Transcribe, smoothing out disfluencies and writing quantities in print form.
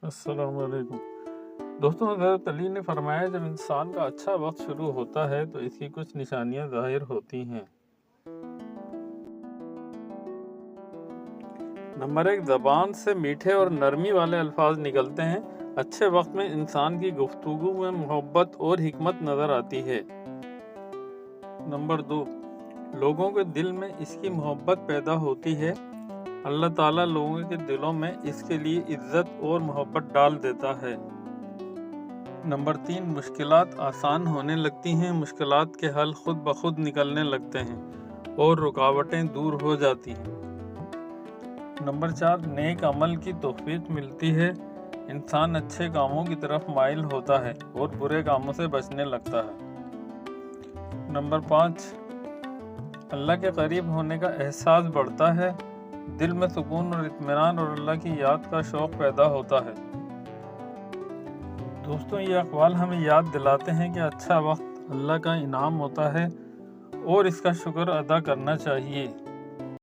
السلام علیکم دوستوں، حضرت علی نے فرمایا جب انسان کا اچھا وقت شروع ہوتا ہے تو اس کی کچھ نشانیاں ظاہر ہوتی ہیں۔ نمبر 1، زبان سے میٹھے اور نرمی والے الفاظ نکلتے ہیں۔ اچھے وقت میں انسان کی گفتگو میں محبت اور حکمت نظر آتی ہے۔ نمبر 2، لوگوں کے دل میں اس کی محبت پیدا ہوتی ہے۔ اللہ تعالیٰ لوگوں کے دلوں میں اس کے لیے عزت اور محبت ڈال دیتا ہے۔ نمبر 3، مشکلات آسان ہونے لگتی ہیں۔ مشکلات کے حل خود بخود نکلنے لگتے ہیں اور رکاوٹیں دور ہو جاتی ہیں۔ نمبر 4، نیک عمل کی توفیق ملتی ہے۔ انسان اچھے کاموں کی طرف مائل ہوتا ہے اور برے کاموں سے بچنے لگتا ہے۔ نمبر 5، اللہ کے قریب ہونے کا احساس بڑھتا ہے۔ دل میں سکون اور اطمینان اور اللہ کی یاد کا شوق پیدا ہوتا ہے۔ دوستوں، یہ اقوال ہمیں یاد دلاتے ہیں کہ اچھا وقت اللہ کا انعام ہوتا ہے اور اس کا شکر ادا کرنا چاہیے۔